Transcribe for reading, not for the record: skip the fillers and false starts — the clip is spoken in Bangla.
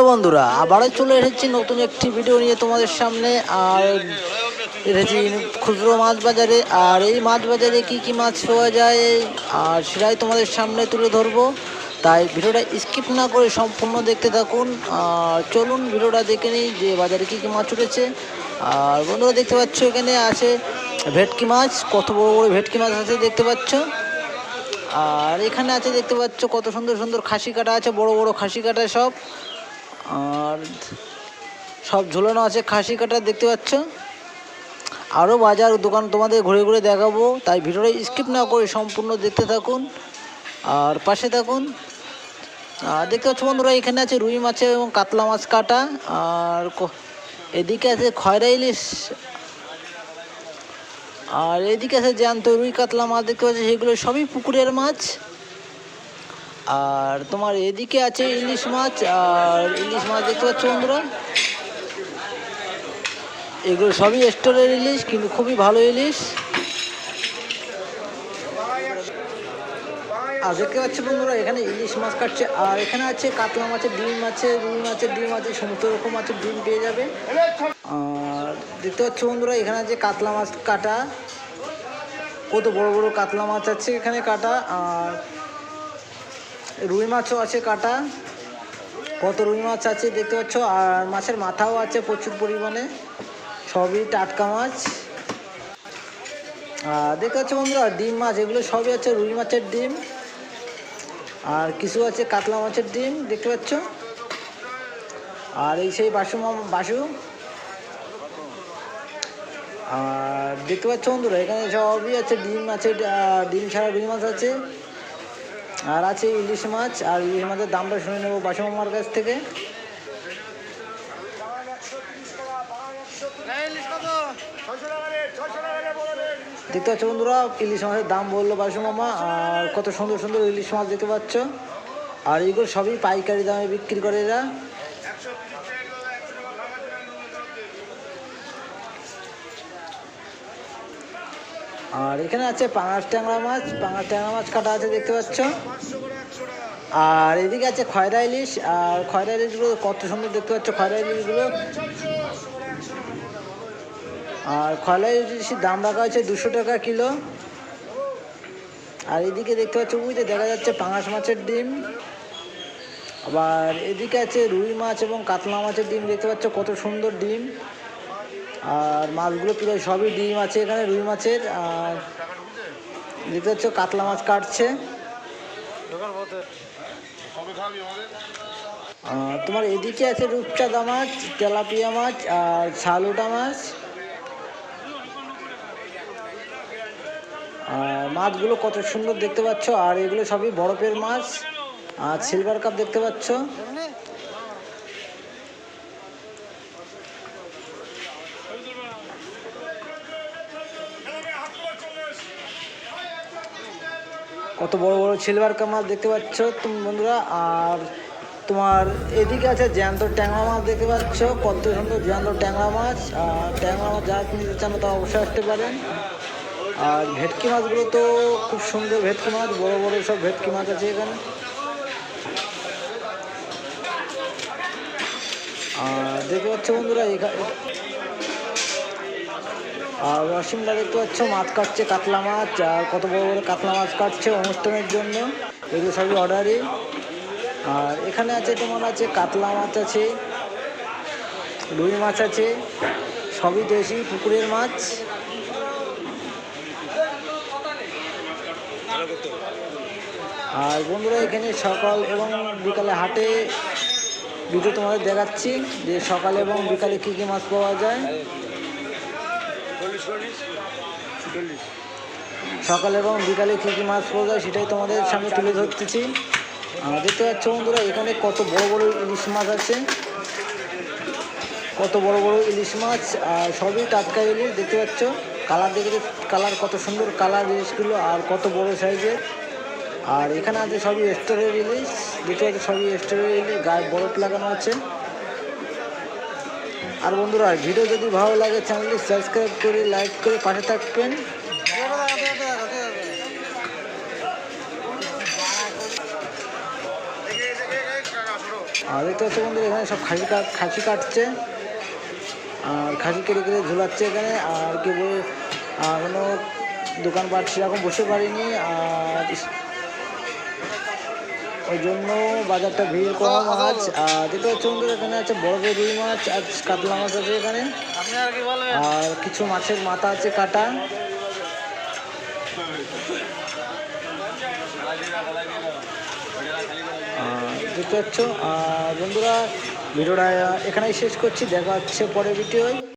বন্ধুরা আবারও চলে এসেছি নতুন একটি ভিডিও নিয়ে তোমাদের সামনে। আর এসেছি খুচরো মাছ বাজারে। আর এই মাছ বাজারে কি কি মাছ পাওয়া যায় আর সেটাই তোমাদের সামনে তুলে ধরবো। তাই ভিডিওটা স্কিপ না করে সম্পূর্ণ দেখতে থাকুন। আর চলুন ভিডিওটা দেখে নিই যে বাজারে কি কি মাছ উঠেছে। আর বন্ধুরা দেখতে পাচ্ছ এখানে আছে ভেটকি মাছ, কত বড় বড় ভেটকি মাছ আছে দেখতে পাচ্ছ। আর এখানে আছে দেখতে পাচ্ছ কত সুন্দর সুন্দর খাসি কাটা আছে, বড় বড় খাসি কাটা সব। আর সব ঝুলানো আছে খাসি কাটা দেখতে পাচ্ছ। আরও বাজার দোকান তোমাদের ঘুরে ঘুরে দেখাবো, তাই ভিডিওটা স্কিপ না করে সম্পূর্ণ দেখতে থাকুন আর পাশে থাকুন। আর দেখতে পাচ্ছ বন্ধুরা এখানে আছে রুই মাছ এবং কাতলা মাছ কাটা। আর এদিকে আছে খয়রা ইলিশ, আর এদিকে আছে জ্যান্ত রুই কাতলা মাছ দেখতে পাচ্ছি, সেগুলো সবই পুকুরের মাছ। আর তোমার এদিকে আছে ইলিশ মাছ, আর ইলিশ মাছ দেখতে পাচ্ছ বন্ধুরা, এগুলো সবই স্টোরের ইলিশ, কিন্তু খুবই ভালো ইলিশ। আর দেখতে পাচ্ছি বন্ধুরা এখানে ইলিশ মাছ কাটছে। আর এখানে আছে কাতলা মাছের ডিম আছে, রুই মাছের ডিম আছে, সমস্ত রকম মাছের ডিম পেয়ে যাবে। আর দেখতে পাচ্ছি বন্ধুরা এখানে আছে কাতলা মাছ কাটা, কত বড় বড় কাতলা মাছ আছে এখানে কাটা। আর রুই মাছও আছে কাটা, কত রুই মাছ আছে দেখতে পাচ্ছ। আর মাছের মাথাও আছে প্রচুর পরিমাণে, সবই টাটকা মাছ। আর দেখতে পাচ্ছ বন্ধুরা ডিম মাছ, এগুলো সবই আছে রুই মাছের ডিম। আর কিছু আছে কাতলা মাছের ডিম দেখতে পাচ্ছ। আর এই সেই বাসু আর দেখতে পাচ্ছ বন্ধুরা এখানে সবই আছে ডিম আছে, ডিম ছাড়া রুই মাছ আছে। আর আছে ইলিশ মাছ। আর ইলিশ মাছের দামটা শুনে নেবো বাসু মামার কাছ থেকে। দেখতে পাচ্ছ বন্ধুরা ইলিশ মাছের দাম বললো বাসু মামা। আর কত সুন্দর সুন্দর ইলিশ মাছ দেখতে পাচ্ছ। আর এগুলো সবই পাইকারি দামে বিক্রি করে এরা। আর এখানে আছে পাঙাশ ট্যাংরা মাছ কাটা আছে দেখতে পাচ্ছ। আর এদিকে আছে খয়রা ইলিশ। আর খয়রা ইলিশগুলো কত সুন্দর দেখতে পাচ্ছ খয়রা ইলিশগুলো। আর খয়রা ইলিশের দাম রাখা হয়েছে 200 টাকা কিলো। আর এদিকে দেখতে পাচ্ছ বুঝতে দেখা যাচ্ছে পাঙাশ মাছের ডিম। আবার এদিকে আছে রুই মাছ এবং কাতলা মাছের ডিম দেখতে পাচ্ছ, কত সুন্দর ডিম। আর মাছগুলো প্রায় সবই ডিম আছে এখানে রুই মাছের। আর দেখতে পাচ্ছ কাতলা মাছ কাটছে। তোমার এদিকে আছে রূপচাঁদা মাছ, তেলাপিয়া মাছ আর শালুটা মাছ। আর মাছগুলো কত সুন্দর দেখতে পাচ্ছ। আর এগুলো সবই বরফের মাছ। আর সিলভার কাপ দেখতে পাচ্ছ। কত বড় বড় সিলভার কাপ মাছ দেখতে পাচ্ছ তুমি বন্ধুরা। আর তোমার এদিকে আছে জ্যান্ত ট্যাংরা মাছ দেখতে পাচ্ছ, কত সুন্দর জ্যান্ত ট্যাংরা মাছ। আর ট্যাংরা মাছ যারা কিনতে চান তা অবশ্যই আসতে পারেন। আর ভেটকি মাছগুলো তো খুব সুন্দর, ভেটকি মাছ বড় বড় সব ভেটকি মাছ আছে এখানে। আর দেখতে পাচ্ছ বন্ধুরা এখানে আর রসিমদা দেখতে পাচ্ছ মাছ কাটছে কাতলা মাছ। আর কত বড় বড় কাতলা মাছ কাটছে অনুষ্ঠানের জন্য, এগুলো সবই অর্ডারই। আর এখানে আছে তোমার আছে কাতলা মাছ আছে, রুই মাছ আছে, সবই দেশি পুকুরের মাছ। আর বন্ধুরা এখানে সকাল এবং বিকালে হাটে ভিডিও তোমাদের দেখাচ্ছি যে সকালে এবং বিকালে কী কী মাছ পাওয়া যায়। সকাল এবং বিকালে কী কী মাছ পাওয়া যায় সেটাই তোমাদের সামনে তুলে ধরতেছি। দেখতে পাচ্ছ বন্ধুরা এখানে কত বড় বড় ইলিশ মাছ আছে, কত বড় বড় ইলিশ মাছ। আর সবই টাটকা ইলিশ দেখতে পাচ্ছ। কালার দেখে কালার কত সুন্দর কালার ইলিশগুলো, আর কত বড় সাইজের। আর এখানে আছে সবই স্টোরের ইলিশ দেখতে পাচ্ছ, সবই স্টোরের ইলিশ, গায়ে বরফ লাগানো আছে। আর বন্ধুরা ভিডিও যদি ভালো লাগে চ্যানেলটি সাবস্ক্রাইব করে লাইক করে পাশে থাকবেন। আর দেখতে পাচ্ছ বন্ধুরা এখানে সব খাসি কাটছে, আর খাসি কেটে কেটে ঝুলাচ্ছে এখানে। আর কি বলে কোনো দোকানপাট সেরকম বসে পারিনি, আর ওই জন্য বাজারটা ভিড় কম আজ। আর দেখতে পাচ্ছ বন্ধুরা এখানে আছে বড় বড় রুই মাছ, আর কাতলা মাছ আছে এখানে, আর কিছু মাছের মাথা আছে কাটা। দেখতে পাচ্ছ। বন্ধুরা ভিডিওটা এখানেই শেষ করছি, দেখা হচ্ছে পরের ভিডিওয়।